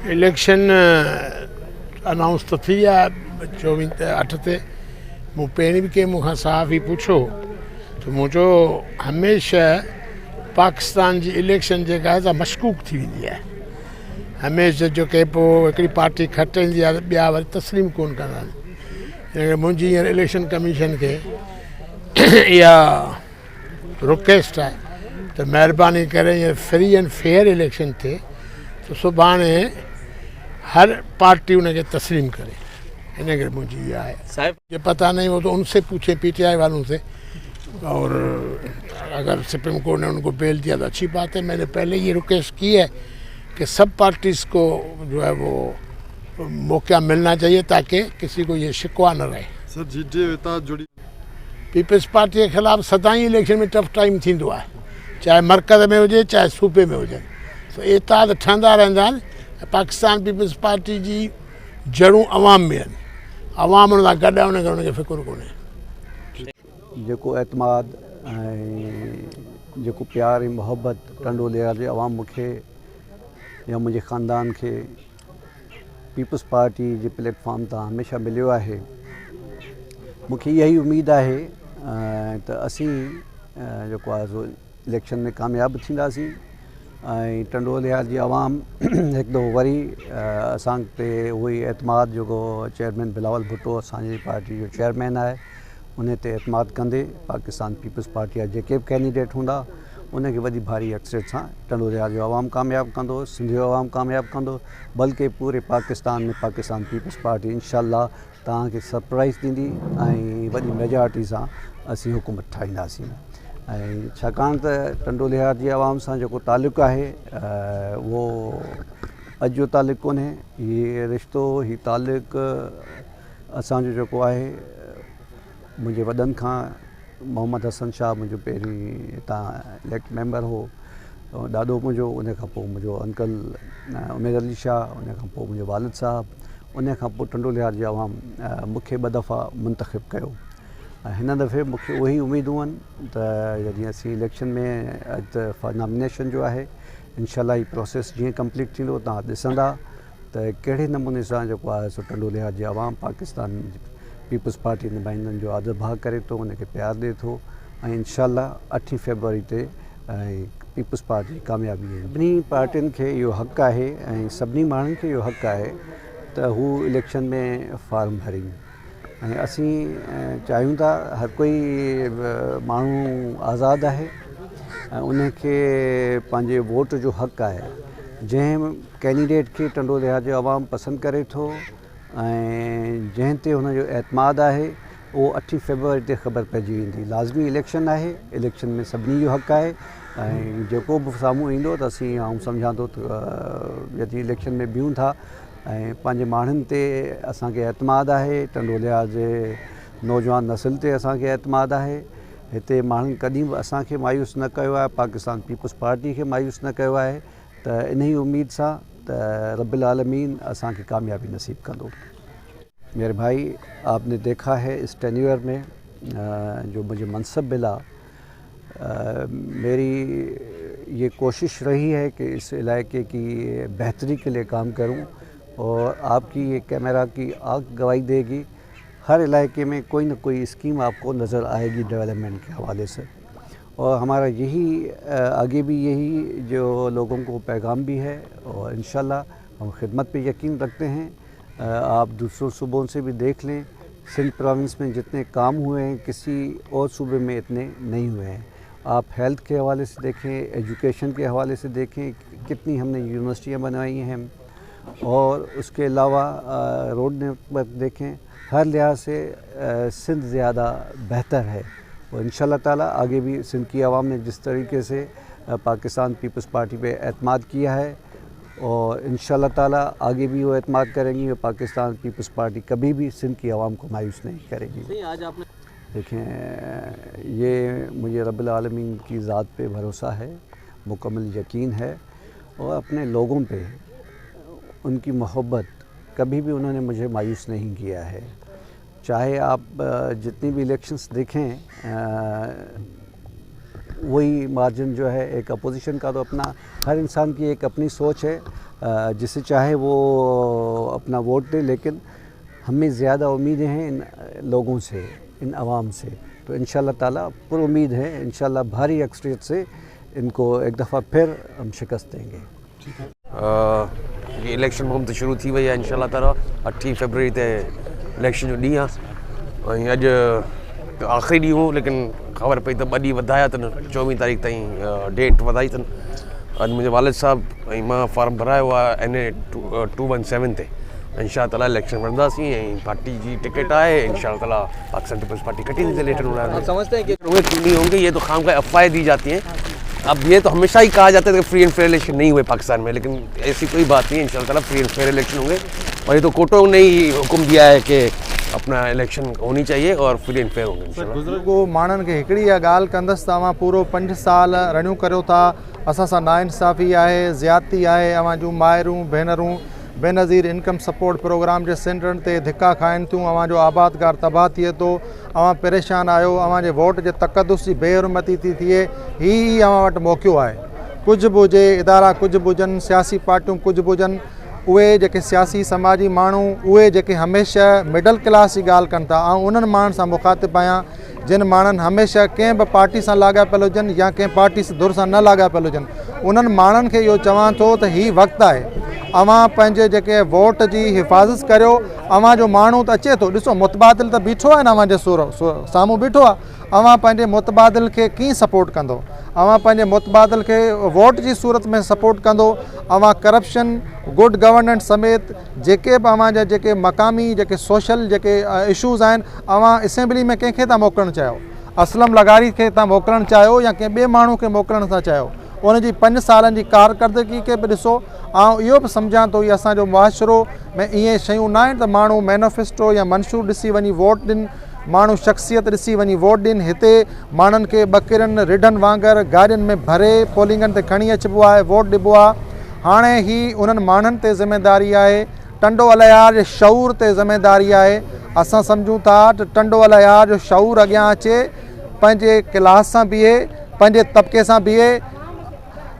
Election announce तो थी विया 24/8 ते। मूं पहिरीं बि कंहिं मूंखां साफ़ ही पुछो त मूं चयो हमेशह पाकिस्तान जी इलेक्शन जेका आहे त मशकूक थी वेंदी आहे। हमेशह जो के पोइ हिकिड़ी पार्टी खटंदी आहे त ॿिया वरी तस्लीम कोन कंदा आहिनि। हिन मुंहिंजी हींअर इलेक्शन कमीशन खे इहा रिक्वेस्ट आहे त महिरबानी करे हींअर फ्री एंड फेयर इलेक्शन थिए तो सुभाणे हर पार्टी उनके तस्लीम करे। इन करे मुझे ये है साहब ये पता नहीं, वो तो उनसे पूछे पीटीआई वालों से, और अगर सुप्रीम कोर्ट ने उनको बेल दिया तो अच्छी बात है। मैंने पहले ये रिक्वेस्ट की है कि सब पार्टीज़ को जो है वो मौका मिलना चाहिए ताकि किसी को ये शिकवा न रहे। सर जी जुड़ी पीपल्स पार्टी के खिलाफ सदाई इलेक्शन में टफ टाइम थींदो आहे, चाहे मरकज़ में हुजे चाहे सूबे में हुजे, तो एताद ठहंदा रहंदा आहिनि। पाकिस्तान पीपल्स पार्टी जी जड़ूं अवाम में आहिनि, अवाम उन सां गॾु आहे, उन करे उनखे फ़िकुरु कोन्हे। जेको एतमाद ऐं जेको प्यार ऐं मोहब्बत टंडो लिहाज़ जे अवाम मूंखे या मुंहिंजे ख़ानदान खे पीपल्स पार्टी जे प्लेटफॉर्म तां हमेशह मिलियो आहे। मूंखे इहा ई उमेदु आहे त असीं जेको आहे सो इलेक्शन में कामयाबु थींदासीं ऐं टंडो लिहाज़ जी अवाम हिकु दफ़ो वरी असां ते उहो ई एतमाद जेको चेयरमैन बिलावल भुट्टो असांजी पार्टी जो चेयरमैन आहे उन ते एतमाद कंदे पाकिस्तान पीपल्स पार्टी जा जेके बि कैंडिडेट हूंदा उनखे वॾी भारी अक्सरियत सां टंडो लिहाज़ जो अवाम कामयाबु कंदो, सिंधी अवाम कामयाबु कंदो, बल्कि पूरे पाकिस्तान में पाकिस्तान पीपल्स पार्टी इंशाअल्लाह तव्हांखे सरप्राइज़ ॾींदी ऐं वॾी मेजॉरिटी सां असीं हुकूमत ठाहींदासीं। ऐं छाकाणि त टंडो लिहाज़ जी अवाम सां जेको तालुक़ु आहे उहो अॼु जो तालुक़ु कोन्हे, हीअ रिश्तो हीअ तालुक़ु असांजो जेको आहे मुंहिंजे वॾनि खां मोहम्मद हसन शाह मुंहिंजो पहिरीं हितां इलेक्ट मेंबर हो, ॾाॾो मुंहिंजो, उन खां पोइ मुंहिंजो अंकल उमेर अली शाह, उन खां पोइ मुंहिंजो वालिद साहब, उन खां पोइ टंडो लिहाज़ जी अवाम मूंखे 2 दफ़ा मुंतख़िब कयो। हिन दफ़े मूंखे उहे ई उमेदूं आहिनि त जॾहिं असीं इलेक्शन में अॼु नॉमिनेशन जो आहे इंशाअल्लाह ही प्रोसेस जीअं कंप्लीट थींदो तव्हां ॾिसंदा त कहिड़े नमूने सां जेको आहे सो टंडो लिहाज़ जी अवाम पाकिस्तान पीपल्स पार्टी नुमाइंदनि जो आदर भाव करे थो, उनखे प्यार ॾिए थो ऐं इंशाअल्लाह 8 फेबरवरी ते पीपल्स पार्टी कामयाबी आहे। सभिनी पार्टियुनि खे इहो हक़ु आहे ऐं सभिनी माण्हुनि खे इहो हक़ु आहे त हू इलेक्शन में फॉर्म भरियूं ऐं असीं चाहियूं था हर कोई माण्हू आज़ादु आहे ऐं उनखे पंहिंजे वोट जो हक़ु आहे। जंहिं कैंडिडेट खे टंडो लिहाज़ जो अवाम पसंदि करे थो ऐं जंहिं ते हुनजो एतमाद आहे उहो 8 फेबरवरी ते ख़बर पइजी वेंदी। लाज़मी इलेक्शन आहे, इलेक्शन में सभिनी जो हक़ु आहे ऐं जेको बि साम्हूं ईंदो त असीं आउं सम्झां थो यदि इलेक्शन में बीहूं था ऐं पंहिंजे माण्हुनि ते असांखे एतमाद आहे, टंडो लिहाज़ जे नौजवान नस्ल ते असांखे एतमाद आहे। हिते माण्हुनि कॾहिं बि असांखे मायूस न कयो आहे, पाकिस्तान पीपल्स पार्टी खे मायूस न कयो आहे, त इन ई उम्मीद सां त रब्बिल आलमीन असांखे कामयाबी नसीब कंदो। मेरे भाई, आपने देखा है इस टेन्योर में जो मुझे मनसब मिला, मेरी ये कोशिश रही है कि इस इलाके की बेहतरी के लिए काम करूं और आपकी ये कैमरा की आँख गवाही देगी। हर इलाके में कोई ना कोई स्कीम आपको नज़र आएगी डेवलपमेंट के हवाले से, और हमारा यही आगे भी यही जो लोगों को पैगाम भी है और इंशाल्लाह हम खिदमत पे यकीन रखते हैं। आप दूसरों सूबों से भी देख लें, सिंध प्रोविंस में जितने काम हुए हैं किसी और सूबे में इतने नहीं हुए हैं। आप हेल्थ के हवाले से देखें, एजुकेशन के हवाले से देखें, कितनी हमने यूनिवर्सिटियाँ बनवाई हैं, और उसके अलावा रोड नेटवर्क देखें, हर लिहाज से सिंध ज़्यादा बेहतर है। और इंशाअल्लाह ताला आगे भी सिंध की आवाम ने जिस तरीके से पाकिस्तान पीपल्स पार्टी पे एतमाद किया है और इंशाअल्लाह ताला आगे भी वो एतमाद करेंगी और पाकिस्तान पीपल्स पार्टी कभी भी सिंध की आवाम को मायूस नहीं करेगी। आज आपने देखें, ये मुझे रब्बिल आलमीन की ज़ात पे भरोसा है, मुकम्मल यकीन है, और अपने लोगों पे उनकी मोहब्बत, कभी भी उन्होंने मुझे मायूस नहीं किया है। चाहे आप जितनी भी इलेक्शंस देखें, वही मार्जिन जो है एक अपोजिशन का, तो अपना हर इंसान की एक अपनी सोच है, जिसे चाहे वो अपना वोट दे, लेकिन हमें ज़्यादा उम्मीदें हैं इन लोगों से, इन आवाम से। तो इंशाल्लाह ताला पुर उम्मीद है, इंशाल्लाह भारी अक्सरियत से इनको एक दफ़ा फिर हम शिकस्त देंगे। ये इलेक्शन मुहिम तो शुरू थी वही है इंशाल्लाह ताला। 8 फरवरी ते इलेक्शन जो ॾींहुं आहे, अॼु तो आख़िरी ॾींहुं हो, लेकिन ख़बर पई त 2 ॾींहं वधाया अथनि, 24 तारीख़ ताईं डेट वधाई अथनि। अॼु मुंहिंजे वालिद साहब ऐं मां फार्म भरायो आहे NA 217 ते। इंशाअल्लाह ताला इलेक्शन वरंदासीं ऐं पार्टी जी टिकट आहे, इंशाअल्लाह ताला पाकिस्तान पीपल्स पार्टी कटेगी इलेक्शन। आप समझते हैं कि नहीं होंगे? ये तो खामखा अफवाहें दी जाती हैं। अब ये तो हमेशा ही कहा जाता है कि फ्री एंड फेयर इलेक्शन नहीं हुए पाकिस्तान में, लेकिन ऐसी कोई बात नहीं है। इंशाअल्लाह ताला फ्री एंड फेयर इलेक्शन होंगे, और ये तो कोर्टों ने ही हुक्म दिया है कि अपना इलेक्शन होनी चाहिए और फ्री एंड फेयर होंगे इंशाअल्लाह। बुजुर्गो माण्हुनि खे हिकिड़ी इहा ॻाल्हि कंदसि, तव्हां पूरो 5 साल रनियूं करियो था, असां सां नाइंसाफ़ी आहे, ज़्यादती आहे, अवां जूं माइरूं भेनरूं बेनज़ीर इनकम सपोर्ट प्रोग्राम जे सेंटरनि ते धिका खाइनि थियूं, अवां जो आबादगार तबाह थिए थो, अवां परेशान आहियो, अवां जे वोट जे तक़दुस जी बेहरमती थी थिए। ही अवां वटि मौक़ो आहे। कुझु बि हुजे, इदारा कुझु बि हुजनि, सियासी पार्टियूं कुझु बि हुजनि, उहे जेके सियासी समाजी माण्हू, उहे जेके हमेशह मिडल क्लास जी ॻाल्हि कनि था, ऐं उन्हनि माण्हुनि सां मुखातिबु आहियां जिन माण्हुनि हमेशह कंहिं बि पार्टी सां लाॻापियल हुजनि या कंहिं पार्टी धुर सां न लाॻापियल हुजनि। उन्हनि माण्हुनि खे इहो चवां थो त हीउ वक़्तु आहे, अवां पंहिंजे जेके वोट जी हिफ़ाज़त करियो। अवां जो माण्हू त अचे थो, ॾिसो मुतबादिल त बीठो आहे न, अवां जे साम्हूं बीठो आहे। अवां पंहिंजे मुतबादिल खे कीअं सपोर्ट कंदो? अवां पंहिंजे मुतबादिल खे वोट जी सूरत में सपोर्ट कंदो। अवां करप्शन, गुड गवर्नेंस समेत जेके बि अवां जा जेके मक़ामी जेके सोशल जेके इशूज़ आहिनि, अवां असेंबली में कंहिंखे था मोकिलणु चाहियो? असलम लगारी खे तव्हां मोकिलणु चाहियो या कंहिं ॿिए माण्हू खे मोकिलणु था चाहियो? उनजी 5 सालनि जी कारकर्दगी खे बि ॾिसो। ऐं इहो बि सम्झां थो, इहो असांजो मुआशिरो में इहे शयूं न आहिनि त माण्हू मैनिफेस्टो या मंशूर ॾिसी वञी वोट ॾियनि, माण्हू शख़्सियत ॾिसी वञी वोट ॾियनि। हिते माण्हुनि खे ॿकिरनि रिढनि वांगुरु गाॾियुनि में भरे पोलिंगनि ते खणी अचिबो आहे, वोट ॾिबो आहे। हाणे ही उन्हनि माण्हुनि ते ज़िमेदारी आहे, टंडो अलायार जे शऊर ते ज़िमेदारी आहे। असां सम्झूं था त टंडो अलायार जो शऊर अॻियां अचे, पंहिंजे क्लास सां बीहे, पंहिंजे तबिके सां बीहे।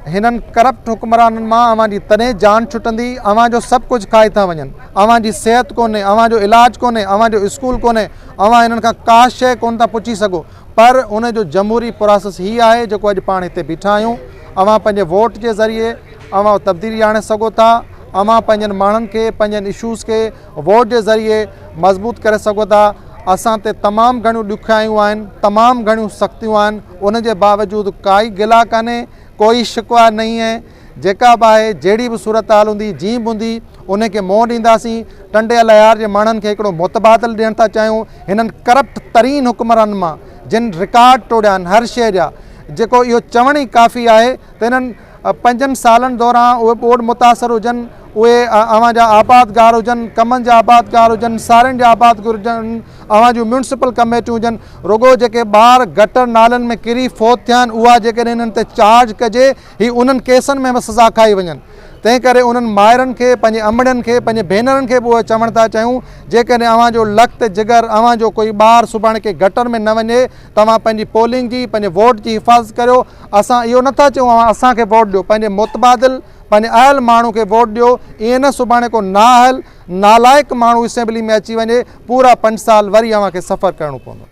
हिननि करप्ट हुक्मराननि मां अवां जी तॾहिं जान छुटंदी, अवां जो सभु कुझु खाई था वञनि। अवां जी सिहत कोन्हे, अवां जो इलाजु कोन्हे, अवां जो स्कूल कोन्हे, अवां हिननि खां का शइ कोन था पुछी सघो। पर उन जो जमहूरी प्रोसेस ही आहे जेको अॼु पाण हिते बीठा आहियूं। अवां पंहिंजे वोट जे ज़रिए अवां तब्दीली आणे सघो था। अवां पंहिंजनि माण्हुनि खे, पंहिंजनि इशूज़ खे वोट जे ज़रिए मज़बूत करे सघो था। असां ते तमामु घणियूं ॾुखियायूं आहिनि, तमामु घणियूं सख़्तियूं आहिनि, उन जे बावजूदि काई गिला कान्हे, कोई शिकवा नहीं है। जेका बि आहे, जहिड़ी बि सूरत हाल हूंदी, जीअं बि हूंदी, उन खे मोह ॾींदासीं। टंडे अलायार जे माण्हुनि खे हिकिड़ो मुतबादिल ॾियणु था चाहियूं हिननि करप्ट तरीन हुक्मराननि मां, जिन रिकॉर्ड तोड़िया आहिनि हर शइ जा। जेको इहो चवण ई काफ़ी आहे त हिननि 5 सालनि दौरान उहे ॿोॾ मुतासिर हुजनि, उहे अवां जा आबादगार हुजनि, कमनि जा आबादगार हुजनि, सारियुनि जा आबादगार हुजनि, अवां जूं म्यूनसिपल कमेटियूं हुजनि। रुगो जेके ॿार गटर नालनि में किरी फ़ौत थिया आहिनि, उहा जेकॾहिं हिननि ते चार्ज कजे, ही उन्हनि केसनि में बि सज़ा खाई वञनि। तंहिं करे उन्हनि माइरनि खे, पंहिंजे अमड़ियुनि खे, पंहिंजे भेनरुनि खे बि उहे चवणु था चाहियूं, जेकॾहिं अवां जो लख़्त जिगर, अवां जो कोई ॿार सुभाणे के गटर में न वञे, तव्हां पंहिंजी पोलिंग जी, पंहिंजे वोट जी हिफ़ाज़त करियो। असां इहो नथा चऊं अवां असांखे वोट ॾियो, पंहिंजे मुतबादिल पंहिंजे अहल माण्हू खे वोट ॾियो। ईअं न सुभाणे को नाअहल नालाइक़ माण्हू असेंबली में अची वञे, पूरा 5 साल वरी अव्हांखे सफ़र करिणो पवंदो।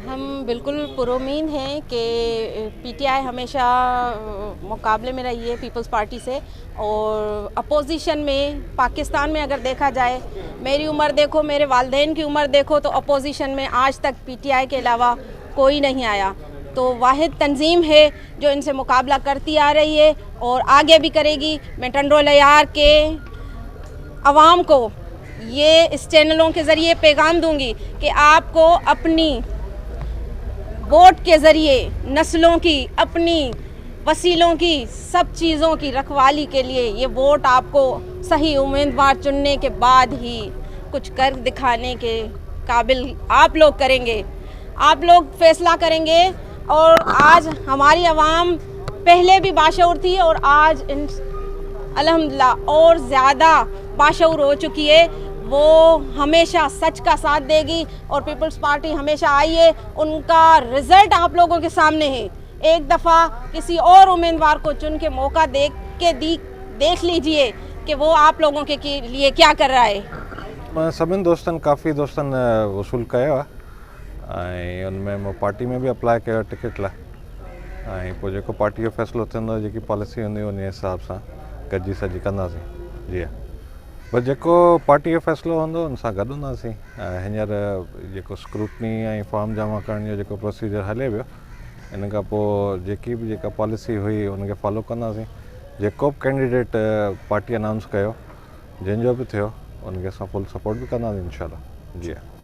हम बिल्कुल पुरुमीद हैं कि PTI हमेशा मुकाबले में रही है पीपल्स पार्टी से, और अपोजिशन में पाकिस्तान में अगर देखा जाए, मेरी उम्र देखो, मेरे वालिदैन की उम्र देखो, तो अपोजिशन में आज तक PTI के अलावा कोई नहीं आया। तो वाहिद तंजीम है जो इनसे मुकाबला करती आ रही है और आगे भी करेगी। मैं टंडो अलायार के अवाम को ये इस चैनलों के ज़रिए पैगाम दूंगी कि आपको अपनी वोट के ज़रिए नस्लों की, अपनी वसीलों की, सब चीज़ों की रखवाली के लिए ये वोट आपको सही उम्मीदवार चुनने के बाद ही कुछ कर दिखाने के काबिल आप लोग करेंगे, आप लोग फैसला करेंगे। और आज हमारी आवाम पहले भी बाशऊर थी और आज अल्हम्दुलिल्लाह और ज़्यादा बाशऊर हो चुकी है। वो हमेशा सच का साथ देगी और पीपल्स पार्टी हमेशा आई है, उनका रिज़ल्ट आप लोगों के सामने है। एक दफ़ा किसी और उम्मीदवार को चुन के मौका देख लीजिए कि वो आप लोगों के लिए क्या कर रहा है? मां सभिनि दोस्तनि काफ़ी दोस्तनि वसूल कयो आहे ऐं उनमें मां पार्टी में बि अप्लाई कयो टिकट लाइ ऐं पोइ जेको पार्टी जो फ़ैसिलो थींदो जेकी पॉलिसी हूंदी उन हिसाब सां गॾिजी सॼी कंदासीं। जी हा, बस जेको पार्टी जो फ़ैसिलो हूंदो उन सां गॾु हूंदासीं। हींअर जेको स्क्रूटनी ऐं फॉर्म जमा करण जो जेको प्रोसीजर हले पियो, इन खां पोइ जेकी बि जेका पॉलिसी हुई उनखे फॉलो कंदासीं। जेको बि कैंडिडेट पार्टी अनाउंस कयो जंहिंजो बि थियो उनखे असां फुल सपोर्ट बि कंदासीं इंशाल्लाह। जी हा।